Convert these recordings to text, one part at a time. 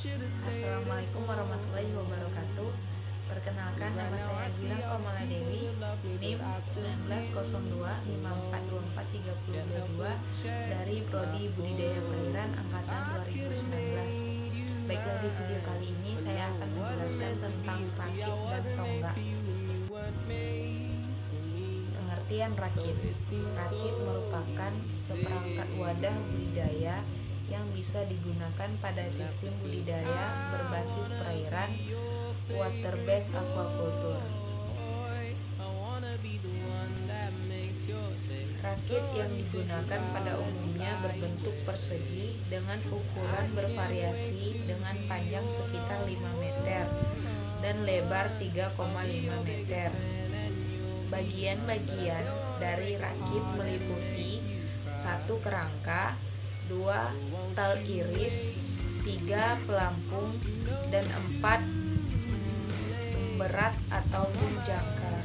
Assalamualaikum warahmatullahi wabarakatuh. Perkenalkan, nama saya Gilang Komala Dewi, NIM 1902542432 dari Prodi Budidaya Perairan Angkatan 2019. Baiklah, di video kali ini saya akan menjelaskan tentang rakit dan tonggak. Pengertian rakit. Rakit merupakan seperangkat wadah budidaya yang bisa digunakan pada sistem budidaya berbasis perairan water based aquaculture. Rakit yang digunakan pada umumnya berbentuk persegi dengan ukuran bervariasi dengan panjang sekitar 5 meter dan lebar 3,5 meter. Bagian-bagian dari rakit meliputi 1 kerangka, 2 tal iris, 3 pelampung, dan 4 berat ataupun jangkar.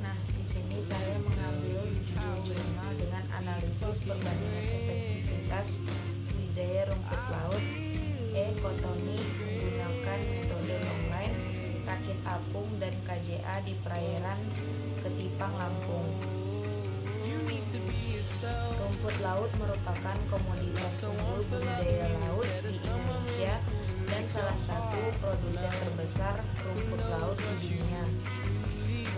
Nah, di sini saya mengambil judul-jurnal dengan analisis perbandingan efektivitas budidaya rumput laut Cottoni menggunakan metode longline, rakit apung, dan KJA di perairan Ketipang, Lampung. Rumput laut merupakan komoditas unggul budidaya laut di Indonesia dan salah satu produsen terbesar rumput laut di dunia.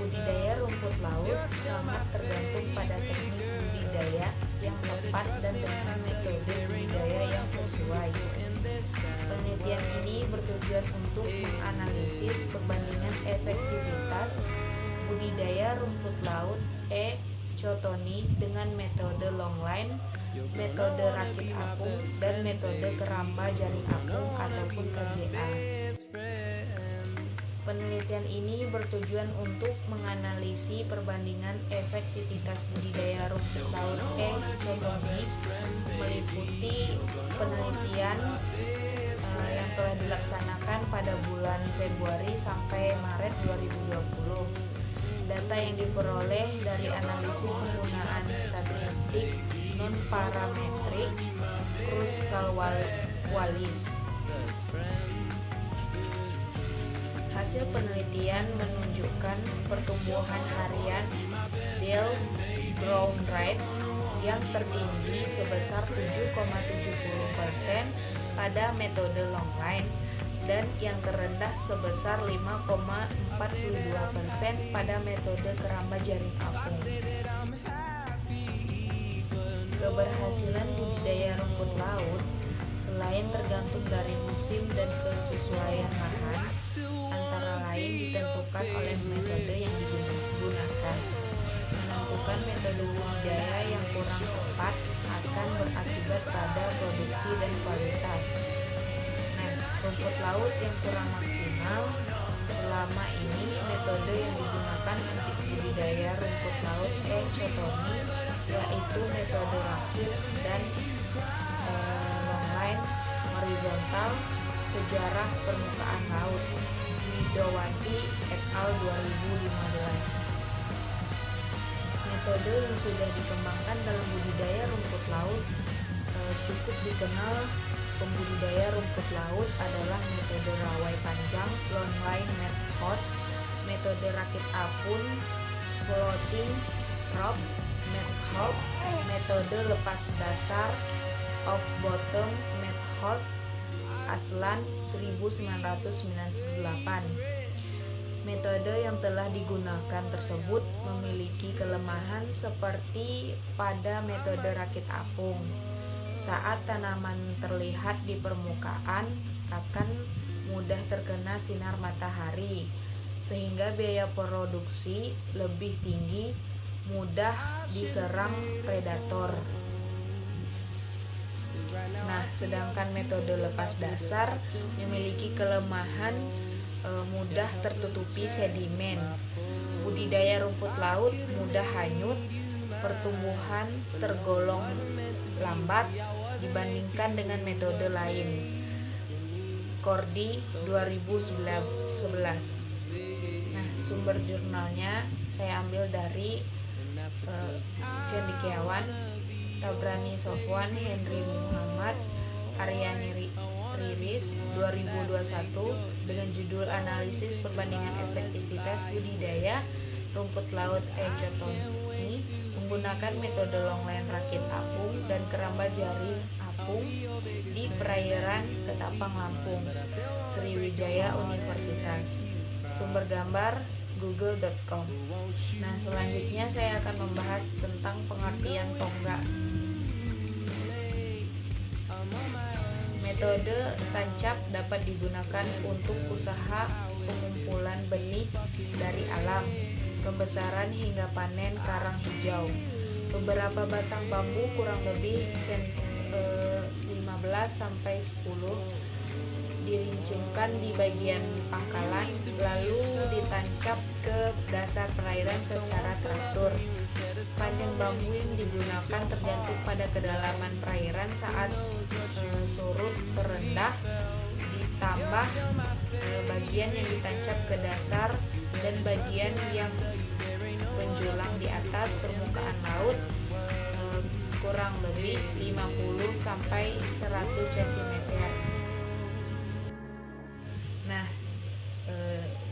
Budidaya rumput laut sangat tergantung pada teknik budidaya yang tepat dan dengan metode budidaya yang sesuai. Penelitian ini bertujuan untuk menganalisis perbandingan efektivitas budidaya rumput laut Cottoni dengan metode longline, metode rakit apung, dan metode keramba jaring apung ataupun KJA. Penelitian ini bertujuan untuk menganalisis perbandingan efektivitas budidaya rumput laut Cottoni, meliputi penelitian yang telah dilaksanakan pada bulan Februari sampai Maret 2020. Data yang diperoleh dari analisis penggunaan statistik non-parametrik Kruskal-Wallis. Hasil penelitian menunjukkan pertumbuhan harian yield growth rate yang tertinggi sebesar 7,70% pada metode longline dan yang terendah sebesar 5,42% pada metode keramba jaring apung. Keberhasilan budidaya rumput laut selain tergantung dari musim dan kesesuaian lahan, antara lain ditentukan oleh metode yang digunakan. Menentukan metode budidaya yang kurang tepat akan berakibat pada produksi dan kualitas. Rumput laut yang kurang maksimal selama ini metode yang digunakan untuk budidaya rumput laut Cottoni yaitu metode rakit dan longline horizontal sejarah permukaan laut Widowati et al. 2015. Metode yang sudah dikembangkan dalam budidaya rumput laut cukup dikenal. Pembudidaya rumput laut adalah metode rawai panjang longline method, metode rakit apung floating prop method, metode lepas dasar off bottom method Aslan 1998. Metode yang telah digunakan tersebut memiliki kelemahan seperti pada metode rakit apung. Saat tanaman terlihat di permukaan akan mudah terkena sinar matahari sehingga biaya produksi lebih tinggi, mudah diserang predator. Nah, sedangkan metode lepas dasar memiliki kelemahan mudah tertutupi sedimen. Budidaya rumput laut mudah hanyut, pertumbuhan tergolong lambat dibandingkan dengan metode lain. Kordi 2011. Nah, sumber jurnalnya saya ambil dari Cendekiawan, Tabrani Sofwan, Henry Muhammad, Aryani Riri, Scientist 2021 dengan judul Analisis Perbandingan Efektivitas Budidaya Rumput Laut Echinotomi menggunakan metode longline rakit apung dan keramba jaring apung di perairan Ketapang, Lampung, Sriwijaya Universitas. Sumber gambar google.com. Nah, selanjutnya saya akan membahas tentang pengertian tonggak. Metode tancap dapat digunakan untuk usaha pengumpulan benih dari alam, pembesaran hingga panen karang hijau. Beberapa batang bambu kurang lebih 15-10 dirincungkan di bagian pangkalan, lalu ditancap ke dasar perairan secara teratur. Panjang bambu yang digunakan tergantung pada kedalaman perairan saat surut terendah, ditambah bagian yang ditancap ke dasar dan bagian yang menjulang di atas permukaan laut kurang lebih 50-100 cm. Nah,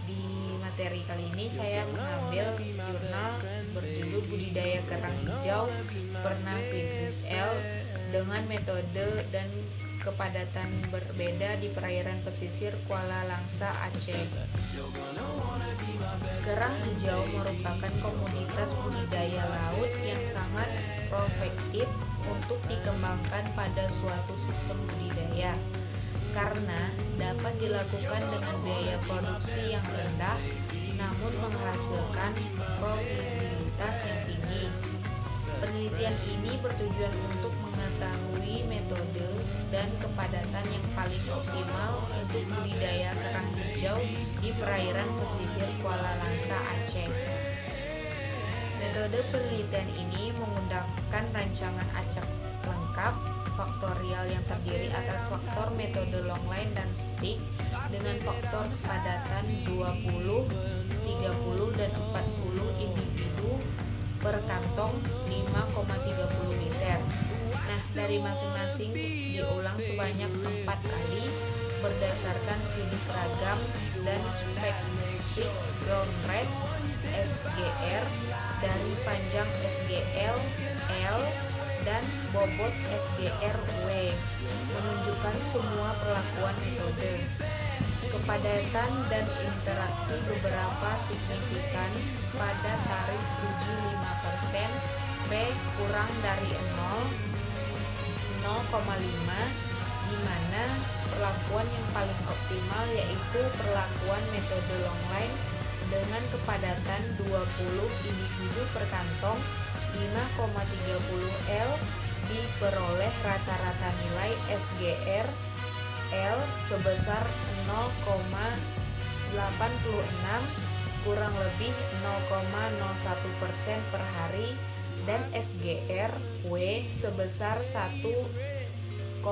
di materi kali ini saya mengambil jurnal berjudul Budidaya Kerang Hijau Pernah Friedrich L. dengan metode dan kepadatan berbeda di perairan pesisir Kuala Langsa, Aceh. Kerang hijau merupakan komoditas budidaya laut yang sangat prospektif untuk dikembangkan pada suatu sistem budidaya karena dapat dilakukan dengan biaya produksi yang rendah namun menghasilkan profitabilitas yang tinggi. Penelitian ini bertujuan untuk mengetahui metode dan kepadatan yang paling optimal untuk budidaya kerang hijau di perairan pesisir Kuala Langsa, Aceh. Metode penelitian ini menggunakan rancangan acak lengkap faktorial yang terdiri atas faktor metode longline dan stick dengan faktor kepadatan 20, 30, dan 40 individu per kantong 5,30 liter. Nah, dari masing-masing diulang sebanyak 4 kali berdasarkan sidik ragam dan specific ground rate SGR dari panjang SGL L dan bobot SGR W menunjukkan semua perlakuan metode. Kepadatan dan interaksi beberapa signifikan pada tarif uji 5%, P kurang dari 0,5, di mana perlakuan yang paling optimal yaitu perlakuan metode longline dengan kepadatan 20 individu per kantong 5,30 L diperoleh rata-rata nilai SGR L sebesar 0,86 kurang lebih 0,01% per hari dan SGR W sebesar 1,18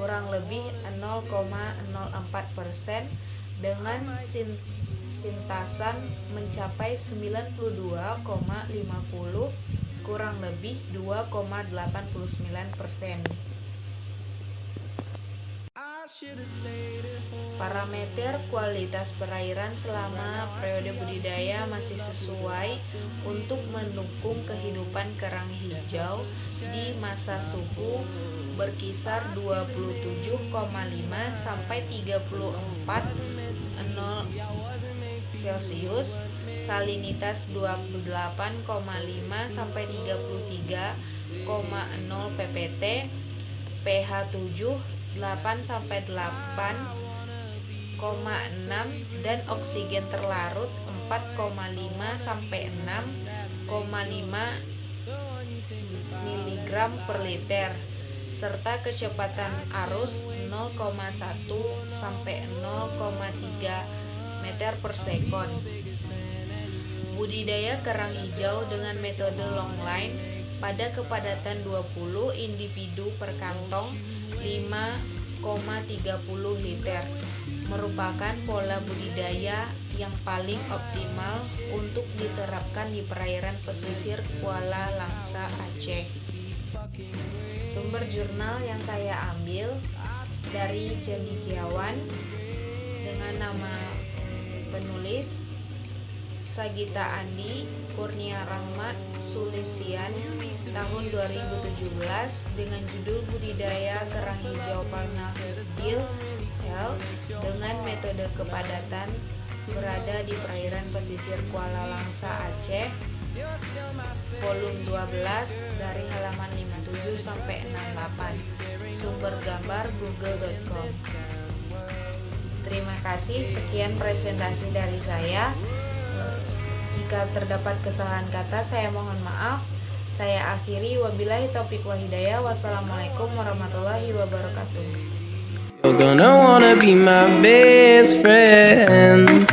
kurang lebih 0,04% dengan sintasan mencapai 92,50 kurang lebih 2,89%. Parameter kualitas perairan selama periode budidaya masih sesuai untuk mendukung kehidupan kerang hijau di masa suhu berkisar 27,5 sampai 34 Celcius, salinitas 28,5 sampai 33,0 ppt, pH 7 8 sampai 8,6 dan oksigen terlarut 4,5 sampai 6,5 mg per liter serta kecepatan arus 0,1 sampai 0,3 meter per sekon. Budidaya kerang hijau dengan metode longline pada kepadatan 20 individu per kantong 5,30 liter merupakan pola budidaya yang paling optimal untuk diterapkan di perairan pesisir Kuala Langsa, Aceh. Sumber jurnal yang saya ambil dari Cendekiawan dengan nama penulis Sagita Andi Kurnia Rahmat Sulistian tahun 2017 dengan judul Budidaya Kerang Hijau Panahidil L dengan metode kepadatan berada di perairan pesisir Kuala Langsa, Aceh, volume 12 dari halaman 57 sampai 68. Sumber gambar google.com. Terima kasih, sekian presentasi dari saya. Jika terdapat kesalahan kata, saya mohon maaf. Saya akhiri, wabillahi taufiq wa hidayah. Wassalamualaikum warahmatullahi wabarakatuh. You're gonna wanna be my best friend.